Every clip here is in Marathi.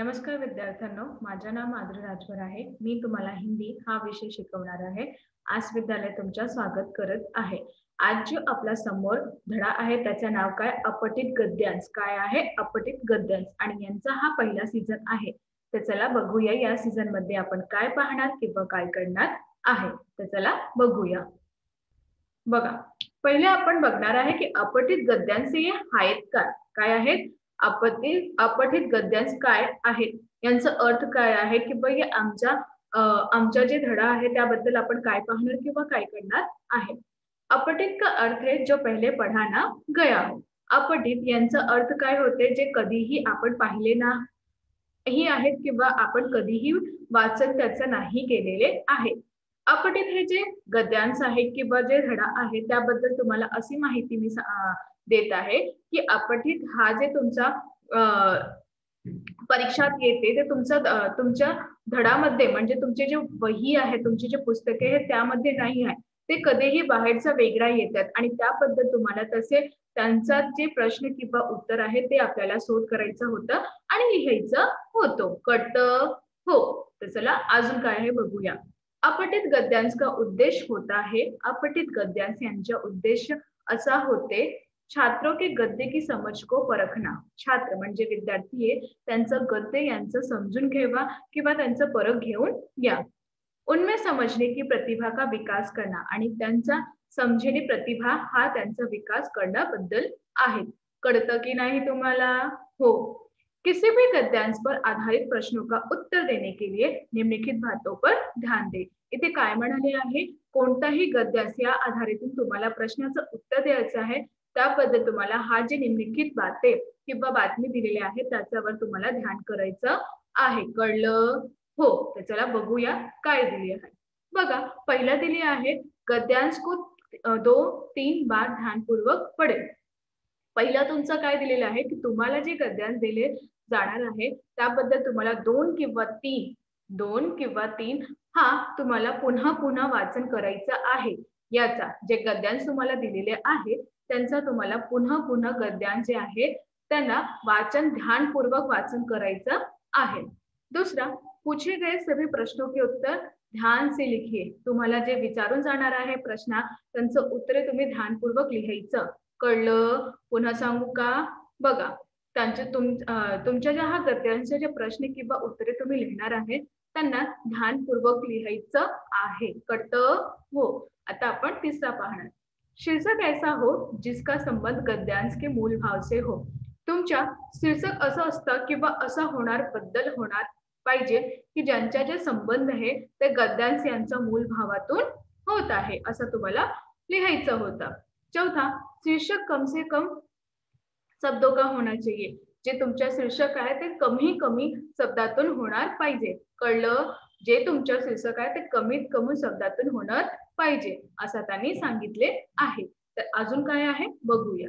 नमस्कार विद्यार्थ्यांनो, माझे नाव माधुरी राजभर आहे. मी तुम्हाला हिंदी हा विषय शिकवणार आहे. आज विद्यालय तुमच्या स्वागत करत आहे. आज जो आपल्या समोर धडा आहे त्याचे नाव काय? अपठित गद्यांश. काय आहे? अपठित गद्यांश. आणि यांचा हा पहिला सीझन आहे. तर चला बघूया या सीझन मध्ये आपण काय पाहणार किंवा काय करणार आहे. तर चला बघूया. बघा, पहिले आपण बघणार आहे की अपठित गद्यांश हे आहेत काय? काय आहेत? अपठित गद्यांश काय आहेत? यांचा अर्थ काय आहे की बाई आमचा जे धडा आहे त्याबद्दल आपण काय पाहणार किंवा काय करणार आहे. अपठित का अर्थ है जो पहले पढ़ा ना गया हो. अपठित यांचा अर्थ काय होते? जे कधीही आपण पाहिले ना ही आहेत किंवा आपण कधीही वाचन त्याचं नाही केलेले आहे. अपठित हे जे गद्यांश आहे किंवा जे धडा आहे त्याबद्दल तुम्हाला अशी माहिती मी देत आहे की अपठित हा जे तुमचा परीक्षात येते ते तुमच्या धडामध्ये म्हणजे तुमचे जे वही आहे, तुमची जे पुस्तके आहेत त्यामध्ये नाही आहे. ते कधीही बाहेरचा वेगळा येतात आणि त्याबद्दल तुम्हाला तसे त्यांचा जे प्रश्न किंवा उत्तर आहे ते आपल्याला शोध करायचं होतं आणि लिहायचं होतं. कळतं? हो. तर चला अजून काय आहे बघूया. अपठित गद्यांश का उद्देश होता है. अपठित गद्यांश यांचा उद्देश असा होते छात्रों के गद्य की समझ को परखना. छात्र म्हणजे विद्यार्थी आहे त्यांचं गद्य यांचं समजून घ्यावा किंवा त्यांचं परख घेऊन या. उनमें समझने की प्रतिभा का विकास करना आणि त्यांचा समजेने प्रतिभा हा त्यांचा विकास करण्याबद्दल आहे. कळतं की नाही तुम्हाला? हो. किसी भी गद्यांश पर आधारित प्रश्नों का उत्तर देने के लिए निम्नलिखित बातों पर ध्यान दे. इथे काय म्हणाले आहे? कोणताही गद्यांश या आधारितून तुम्हाला प्रश्नाचं उत्तर द्यायचं आहे. त्याबद्दल तुम्हाला हा जे निम्नलिखित बाते किंवा बातमी दिलेली आहे त्याच्यावर तुम्हाला ध्यान करायचं आहे. कळलं? हो. तर चला बघूया काय दिली आहे. बघा, पहिला दिली आहे गद्यांश को 2-3 बार ध्यानपूर्वक पढे. पहिला तुमचं काय दिलेलं आहे की तुम्हाला जे गद्यांश दिले जाणार आहे त्याबद्दल तुम्हाला 2 किंवा 3 हा तुम्हाला पुन्हा पुन्हा वाचन करायचं आहे. याचा जे गद्यांश तुम्हाला दिलेले आहे त्यांचा तुम्हाला पुन्हा पुन्हा गद्यांश जे आहे त्यांना ध्यानपूर्वक वाचन करायचं आहे. दूसरा, पूछे गए सभी प्रश्नों के उत्तर ध्यान से लिखिए. तुम्हाला जे विचारून जाणार आहे प्रश्न त्यांचं उत्तरे तुम्ही ध्यानपूर्वक लिहायचं. कळलं? पुन्हा सांगू का? बघा, तुमच्या ज्या हा गद्यांचे जे प्रश्न किंवा उत्तरे तुम्ही लिहिणार आहे त्यांना ध्यानपूर्वक लिहायचं आहे. कळतं? हो. आता आपण तिसरा पाहणार. शीर्षक ऐसा हो जिसका संबंध गद्यांश के मूल भाव से हो. तुमच्या शीर्षक असं असतं किंवा असं होणार पाहिजे की ज्यांच्या जे संबंध आहे ते गद्यांश यांचा मूल भावातून होत आहे असं तुम्हाला लिहायचं होतं. चौथा, शीर्षक कम से कम शब्दों का होना चाहिए. जे तुमच्या शीर्षक आहे ते कमी शब्दातून होणार पाहिजे. कळलं? जे तुमच्या शीर्षक आहे ते कमीत कमी शब्दातून होणार पाहिजे असं त्यांनी सांगितले आहे. तर अजून काय आहे बघूया.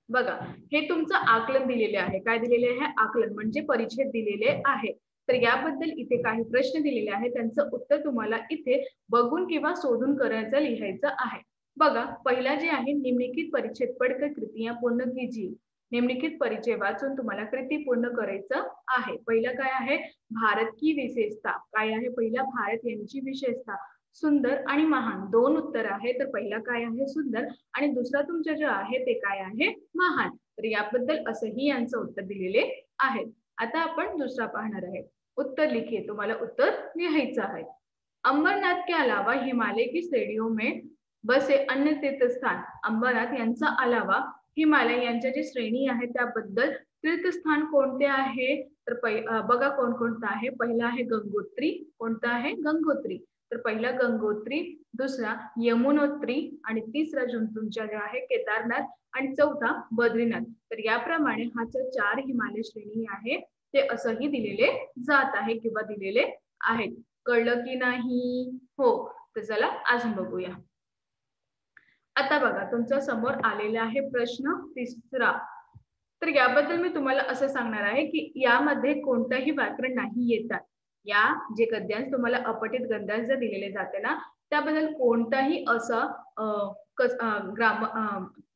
बघा, हे तुमचं आकलन दिलेले आहे. काय दिलेले आहे? आकलन म्हणजे परिच्छेद दिलेले आहे. तर याबद्दल इथे काही प्रश्न दिलेले आहेत त्यांचं उत्तर तुम्हाला इथे बघून किंवा शोधून करायचं लिहायचं आहे. बघा, पहिला जे आहे निम्नलिखित परिच्छेद पढ़कर कृतियां पूर्ण कीजिए. निम्नलिखित परिचय वाचून तुम्हाला कृती पूर्ण करायचं आहे. पहिला काय आहे? भारत की विशेषता. काय आहे? पहिला भारत यांची विशेषता. सुंदर आणि महान दोन उत्तर आहे. तर पहिला काय आहे? सुंदर आणि दुसरा तुमचं जे आहे ते काय आहे? महान. तर याबद्दल असंही यांचं उत्तर दिलेले आहे. आता आपण दुसरा पाहणार आहे. उत्तर लिखिए. तुम्हाला उत्तर लिहायचं आहे. अंबरनाथ के अलावा हिमालय की श्रेणियों में बसे अन्य तीर्थस्थान. अंबरनाथ यांचा अलावा हिमालय यांच्या जे श्रेणी आहे त्याबद्दल तीर्थस्थान कोणते आहे? तर बघा कोणकोणतं आहे. पहिला आहे गंगोत्री. कोणता आहे? गंगोत्री. तर पहिला गंगोत्री, दुसरा यमुनोत्री आणि तिसरा तुमच्या जे आहे केदारनाथ आणि चौथा बद्रीनाथ. तर याप्रमाणे हा जो 4 हिमालय श्रेणी आहे ते असंही दिलेले जात आहे किंवा दिलेले आहेत. कळलं की नाही? हो. तर चला अजून बघूया. आता बघा, तुमच्या समोर आलेला आहे प्रश्न तिसरा. तर याबद्दल मी तुम्हाला असं सांगणार आहे की यामध्ये कोणताही व्याकरण नाही येतात. या जे गद्यांश तुम्हाला अपठित गद्यांश जर दिलेले जाते ना त्याबद्दल कोणताही असं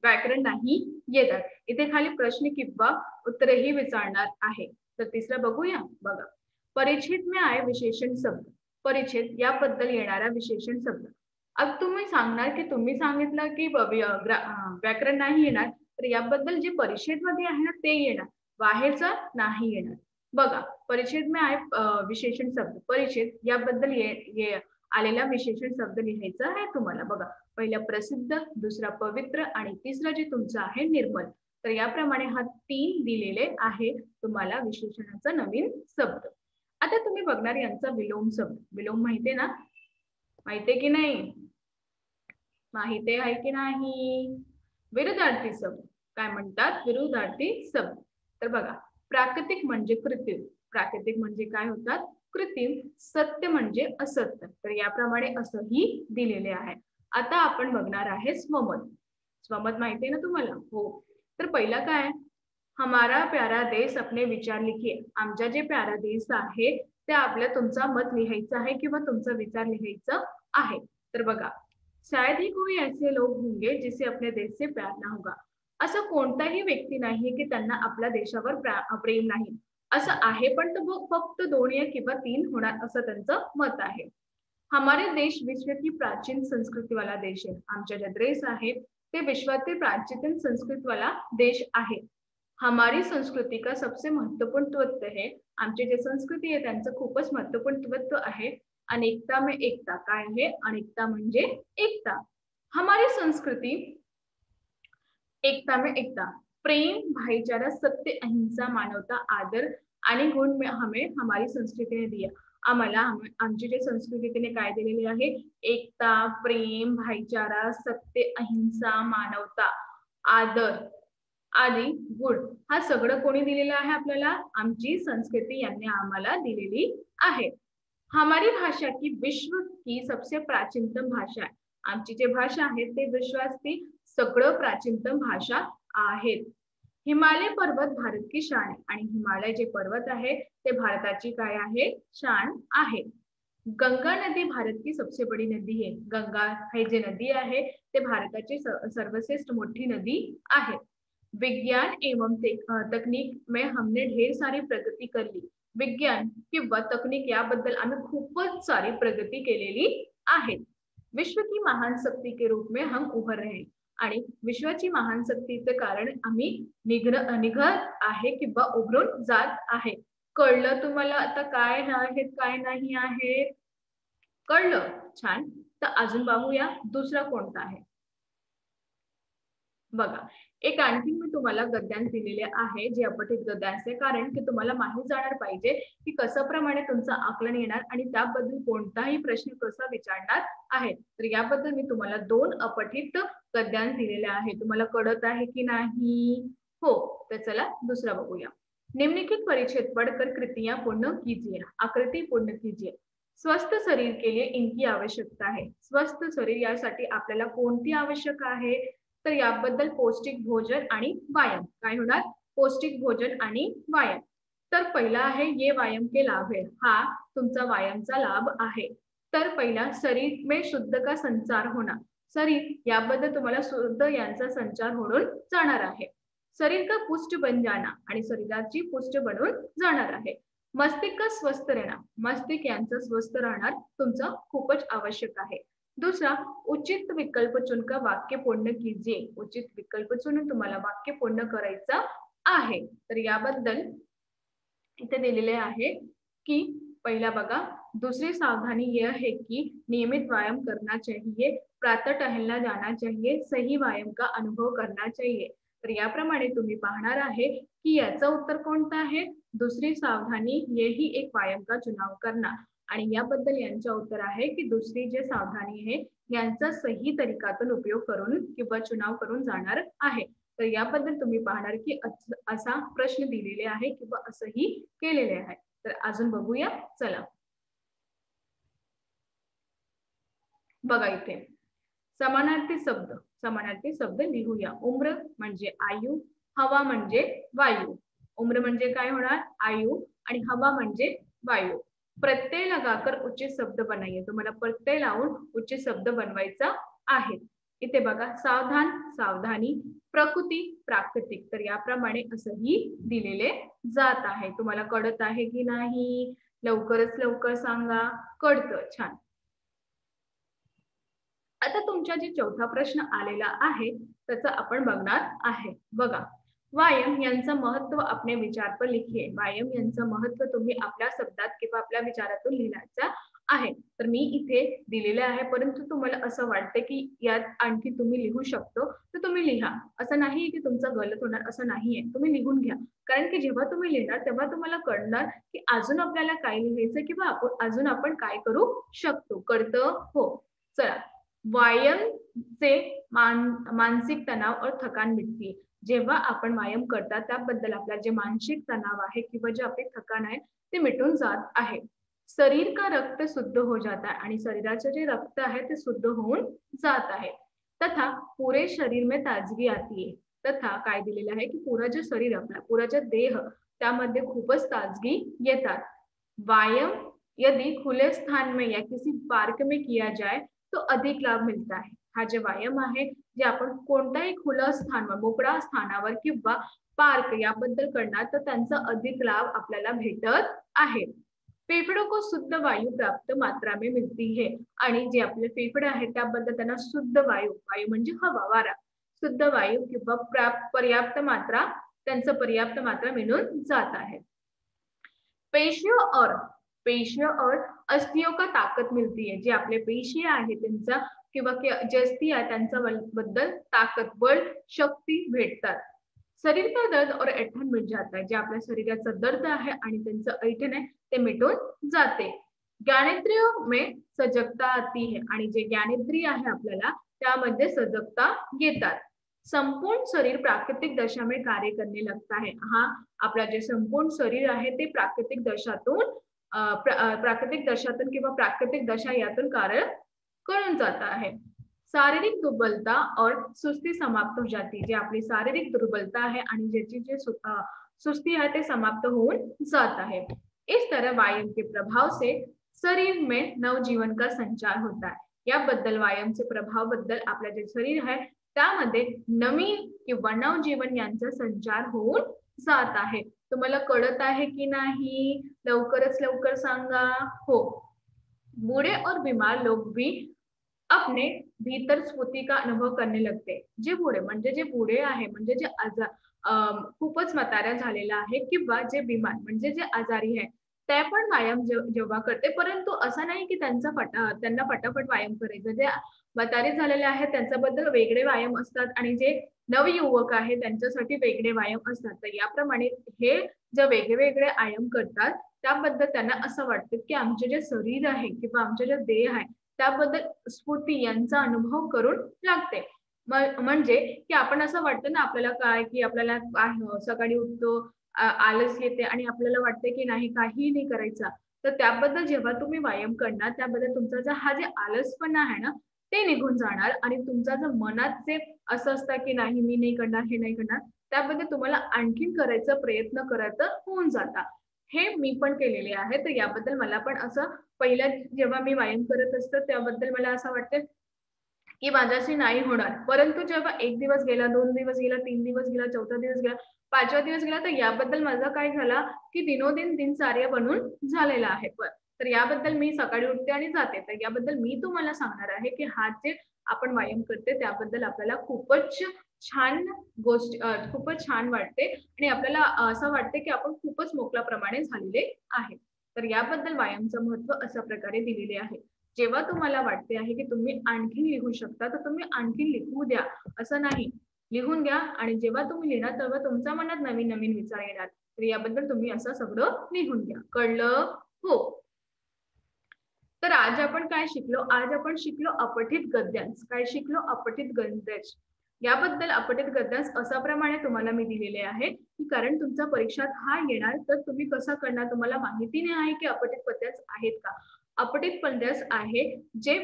व्याकरण नाही येतात. इथे खाली प्रश्न किंवा उत्तरेही विचारणार आहे. तर तिसरं बघूया. बघा, परिच्छेद में आए विशेषण शब्द. परिच्छेद याबद्दल येणारा विशेषण शब्द. अब तुम्ही सांगणार की तुम्ही सांगितलं की व्याकरण नाही येणार, तर याबद्दल जे परिच्छेदमध्ये आहे ना ते येणार, बाहेरचं नाही येणार. बघा, परिच्छेद में आए विशेषण शब्द. परिच्छेद याबद्दल आलेला विशेषण शब्द लिहायचा आहे तुम्हाला. बघा, पहिला प्रसिद्ध, दुसरा पवित्र आणि तिसरा जे तुमचं आहे निर्मल. तर याप्रमाणे हा 3 दिलेले आहे तुम्हाला विशेषणाचा नवीन शब्द. आता तुम्ही बघणार यांचा विलोम शब्द. विलोम माहितीये ना? माहितीये की नाही? माहिती आहे की नाही? विरुद्धार्थी शब्द. काय म्हणतात? विरुद्धार्थी शब्द. तर बघा, प्राकृतिक म्हणजे कृत्रिम. प्राकृतिक म्हणजे काय होतात? कृत्रिम. सत्य म्हणजे असत्य. तर याप्रमाणे असंही दिलेले आहे. आता आपण बघणार आहे स्वमत. स्वमत माहिती आहे ना तुम्हाला? हो. तर पहिला काय? हमारा प्यारा देश अपने विचार लिखिए. आमचा जे प्यारा देश आहे ते आपल्या तुमचा मत लिहायचं आहे किंवा तुमचा विचार लिहायचं आहे. तर बघा, शायद ही कोई ऐसे लोग होंगे जिसे अपने देश से प्यार ना होगा. असं कोणताही व्यक्ती नाही की त्यांना आपल्या देशावर प्रेम नाही. असं आहे, पण तो फक्त 2 किंवा 3 होणार असं त्यांचं मत आहे. हमारे देश विश्व की प्राचीन संस्कृती वाला देश आहे. आमचा जे देश आहे ते विश्वातील प्राचीन संस्कृती वाला देश आहे. हमारी संस्कृती का सबसे महत्वपूर्ण तत्व है. आमची जे संस्कृती आहे त्यांचं खूपच महत्वपूर्ण तत्व आहे अनेकता में एकता. काय आहे? अनेकता म्हणजे एकता. हमारी संस्कृती एकता में एकता, प्रेम, भाईचारा, सत्य, अहिंसा, मानवता, आदर आणि गुण में हमें हमारी संस्कृतीने दिया. आम्हाला आमची जे संस्कृतीने काय दिलेली आहे? एकता, प्रेम, भाईचारा, सत्य, अहिंसा, मानवता, आदर आदि गुण हा सगळं कोणी दिलेलं आहे आपल्याला? आमची संस्कृती यांनी आम्हाला दिलेली आहे. हमारी भाषा की विश्व की सबसे प्राचीनतम भाषा आहे. आमची जे भाषा आहे ते विश्वाची सगळं प्राचीनतम भाषा आहेत. हिमालय पर्वत भारत की शान आहे आणि हिमालय जे पर्वत आहे ते भारताची काय आहे? शान आहे. गंगा नदी भारत की सबसे बड़ी नदी है. गंगा हे जे नदी आहे ते भारताची सर्वश्रेष्ठ मोठी नदी आहे. विज्ञान एवं तकनीक में हमने ढेर सारी प्रगती कर ली. विज्ञान किंवा तकनीक याबद्दल आम्ही खूपच सारी प्रगती केलेली आहे. विश्व की महान शक्ती के रूप में हम उभर रहे. आणि विश्वाची महान शक्तीचे कारण आम्ही निघत आहे किंवा उभरून जात आहे. कळलं तुम्हाला आता काय आहेत काय नाही आहे? कळलं? छान. तर अजून पाहूया दुसरा कोणता आहे. बघा, एक आणखी मी तुम्हाला गद्यांश दिलेले आहे जे अपठित गद्यांश आहे, कारण की तुम्हाला माहित जाणार पाहिजे की कसं प्रमाणे तुमचं आकलन येणार आणि त्याबद्दल कोणताही प्रश्न कसा विचारणार आहे. तर याबद्दल मी तुम्हाला 2 अपठित गद्यांश दिलेले आहे. तुम्हाला कळत आहे की नाही? हो. तर चला दुसरा बघूया. निम्नलिखित परिच्छेद पढ़कर कृतियां पूर्ण कीजिए. आकृती पूर्ण कीजिए. स्वस्थ शरीर के लिए इनकी आवश्यकता है. स्वस्थ शरीर यासाठी आपल्याला कोणती आवश्यक आहे? तर याबद्दल पौष्टिक भोजन आणि व्यायाम. काय होणार? पौष्टिक भोजन आणि व्यायाम. तर पहिला आहे ये व्यायाम के लाभ है. हा तुमचा व्यायामचा लाभ आहे. तर पहिला शरीर में शुद्ध का संचार होणार. शरीर याबद्दल तुम्हाला शुद्ध यांचा संचार होऊन जाणार आहे. शरीर का पुष्ट बन जाना आणि शरीराची पुष्ट बनून जाणार आहे. मस्तिष्क स्वस्थ राहणार. मस्तिष्क यांचं स्वस्थ राहणार तुमचं खूपच आवश्यक आहे. दूसरा, उचित विकल्प चुनकर वाक्य पूर्ण कीजिए. उचित विकल्प चुनून तुम्हाला वाक्य पूर्ण करायचं आहे. तर याबद्दल इथे दिलेले आहे की पहिला बघा, दूसरी सावधानी यह है कि नियमित व्यायाम करना चाहिए, प्रातः टहलना जाना चाहिए, सही व्यायाम का अनुभव करना चाहिए. तर याप्रमाणे तुम्ही पाहणार आहे की याचं उत्तर कोणतं आहे? दुसरी सावधानी यही एक व्यायाम का चुनाव करना. आणि याबद्दल यांचं उत्तर आहे की दुसरी जे सावधानी आहे यांचा सही तरीकातून उपयोग करून किंवा चुनाव करून जाणार आहे. तर याबद्दल तुम्ही पाहणार की असा प्रश्न दिलेले आहे किंवा असंही केलेले आहे. तर अजून बघूया. चला बघा इथे समानार्थी शब्द लिहूया. उम्र म्हणजे आयु, हवा म्हणजे वायू. उम्र म्हणजे काय होणार? आयु आणि हवा म्हणजे वायू. प्रत्यय लगाकर उचित शब्द बनाइए. तुम्हाला प्रत्यय लावून उचित शब्द बनवायचा आहे. इथे बघा सावधान, सावधानी, प्रकृती, प्राकृतिक. तर याप्रमाणे असंही दिलेले जात आहे. तुम्हाला कळत आहे की नाही? लवकरच लवकर सांगा. कळतं. छान. आता तुमच्या जे चौथा प्रश्न आलेला आहे त्याचा आपण बघणार आहे. बघा, व्यायाम यांचं महत्व अपने विचार पर लिखिए. व्यायाम यांचं महत्व तुम्ही आपल्या शब्दात किंवा आपल्या विचारातून लिहायचं आहे. तर मी इथे दिलेले आहे, परंतु तुम्हाला असं वाटतं की यात आणखी तुम्ही लिहू शकतो तर तुम्ही लिहा. असं नाही की तुमचं गलत होणार, असं नाहीये. तुम्ही लिहून घ्या. कारण की जेव्हा तुम्ही लिहिणार तेव्हा तुम्हाला कळणार की अजून आपल्याला काय लिहायचं किंवा अजून आपण काय करू शकतो. कळतं? हो. चला, व्यायाम से मानसिक तणाव और थकान मिटती है. जेव्हा आपण व्यायाम करता त्याबद्दल आपला जे मानसिक तणाव आहे किंवा जे आपली थकान आहे ते मिटून जात आहे. शरीर का रक्त शुद्ध हो जाता है आणि शरीराचे जे रक्त आहे ते शुद्ध होऊन जात आहे. तथा पुरे शरीर में ताजगी आती है. तथा काय दिलेलं आहे की पुरा जे शरीर आपला, पुरा जे देह त्यामध्ये खूपच ताजगी येतात. व्यायाम यदि खुले स्थान में या किसी पार्क में किया जाए तो अधिक लाभ मिळता आहे. हा जे व्यायाम आहे जे आपण कोणत्याही खुलं स्थानावर, मोकळ्या स्थानावर किंवा पार्क याबद्दल करणार तर त्यांचा अधिक लाभ आपल्याला भेटत आहे. फेफड़ों को शुद्ध वायू प्राप्त मात्रा में मिलती है. आणि जे आपले फेफडे आहेत त्याबद्दल त्यांना शुद्ध वायू, वायू म्हणजे हवा, वारा, शुद्ध वायू किंवा पर्याप्त मात्रा, त्यांचं पर्याप्त मात्रा मिळून जात आहे. पेशियों और अस्थियों का ताकद मिळती आहे. जे आपले पेशी आहे त्यांचा किंवा जे अस्थी आहे त्यांच्या बद्दल ताकद, बळ, शक्ती भेटतात. शरीर का दर्द और ऐठन मिट जाता है. जे आपल्या शरीराचं दर्द आहे आणि त्यांचं ऐठन आहे ते मिटून जाते. ज्ञानेंद्रियों में सजगता आती है. आणि जे ज्ञानेंद्रिय आहे आपल्याला त्यामध्ये सजगता येतात. संपूर्ण शरीर प्राकृतिक दशा में कार्य करने लगता है. हा आपला जे संपूर्ण शरीर आहे ते प्राकृतिक दशातून किंवा प्राकृतिक दशा यातून कार्य करून जात आहे. शारीरिक दुर्बलता और सुस्ती समाप्त हो जाती. जे आपली शारीरिक दुर्बलता आहे आणि ज्याची जे सुस्ती आहे ते समाप्त होऊन जात आहे. इस तरह व्यायाम के प्रभाव से शरीर में नवजीवन का संचार होता है. याबद्दल व्यायामचे प्रभाव बद्दल आपलं जे शरीर आहे त्यामध्ये नवीन किंवा नवजीवन यांचा संचार होऊन जात आहे. तुम्हाला कळत आहे की नाही? लवकरच लवकर सांगा. हो. बूढ़े और बीमार लोग भी अपने भीतर स्फूर्ति का अनुभव करने लगते. जे बूढ़े म्हणजे जे बूढ़े आहे म्हणजे जे खूपच म्हाताऱ्या झालेला आहे किंवा जे बीमार म्हणजे जे आजारी आहे ते पण व्यायाम जेव्हा करते, परंतु असं नाही की त्यांना फटाफट व्यायाम करायचं. जे म्हातारे झालेले आहेत त्यांच्याबद्दल वेगळे व्यायाम असतात आणि जे नवयुवक आहे त्यांच्यासाठी वेगळे व्यायाम असतात. तर याप्रमाणे हे जे वेगवेगळे व्यायाम करतात त्याबद्दल त्यांना असं वाटतं की आमचे जे शरीर आहे किंवा आमचे जे देह आहे त्याबद्दल स्फूर्ती यांचा अनुभव करून लागते. म्हणजे की आपण असं वाटतं ना आपल्याला काय की आपल्याला सकाळी उठतो, आलस येते आणि आपल्याला वाटते की नाही काहीही नाही करायचा. तर त्याबद्दल जेव्हा तुम्ही व्यायाम करणार त्याबद्दल तुमचा हा जे आलसपणा आहे ना ते निघून जाणार आणि तुमचा जर मनात जे असं असतं की नाही मी नाही करणार, हे नाही करणार, त्याबद्दल तुम्हाला आणखीन करायचा प्रयत्न करायचं होऊन जाता. हे मी पण केलेले आहे. तर याबद्दल मला पण असं पहिल्या जेव्हा मी व्यायाम करत असते त्याबद्दल मला असं वाटतं की माझ्याशी नाही होणार. परंतु जेव्हा 1 दिवस गेला, 2 दिवस गेला, 3 दिवस गेला, 4था दिवस गेला, 5वा दिवस गेला, तर याबद्दल माझं काय झाला की दिनोदिन दिनचर्या बनून झालेला आहे. तर याबद्दल मी सकाळी उठते आणि जाते. तर याबद्दल मी तुम्हाला सांगणार आहे की हा जे आपण व्यायाम करते त्याबद्दल आपल्याला खूपच छान खूपच छान वाटते आणि आपल्याला असं वाटते की आपण खूपच मोकळ्याप्रमाणे झालेले आहे. तर याबद्दल व्यायामचं महत्त्व अशा प्रकारे दिलेले आहे. जेव्हा तुम्हाला वाटते आहे की तुम्ही आणखीन लिहू शकता तर तुम्ही आणखीन लिहू द्या. असं नाही, लिहून घ्या आणि जेव्हा तुम्ही लिहिणार तेव्हा तुमच्या मनात नवीन नवीन विचार येणार. तर याबद्दल तुम्ही असं सगळं लिहून घ्या. कळलं? हो. तर आज आपण काय शिकलो? आज आपण शिकलो अपठित गद्यांश. काय शिकलो? अपठित गद्यांश. याबद्दल अपठित गद्यांश अशा प्रमाणे तुम्हाला मी दिलेले आहे की कारण तुमच्या परीक्षात हा येणार तर तुम्ही कसं करणार तुम्हाला माहिती नाही आहे की अपठित पद्यांश आहेत का? अपठित पद्यांश आहे जे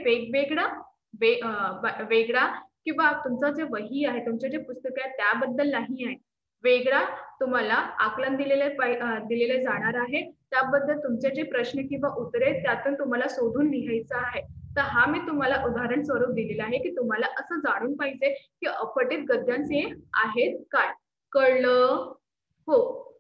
वेगळा किंवा तुमचं जे वही आहे, तुमचे जे पुस्तक आहे त्याबद्दल नाही आहे. वेगळा तुम्हाला आकलन दिलेले जाणार आहे. त्याबद्दल तुमचे जे प्रश्न किंवा उत्तरे त्यातून तुम्हाला शोधून लिहायचं आहे. तर हा मी तुम्हाला उदाहरण स्वरूप दिलेला आहे की तुम्हाला असं जाणून पाहिजे की अपठित गद्यांचे आहेत काय. कळलं? हो.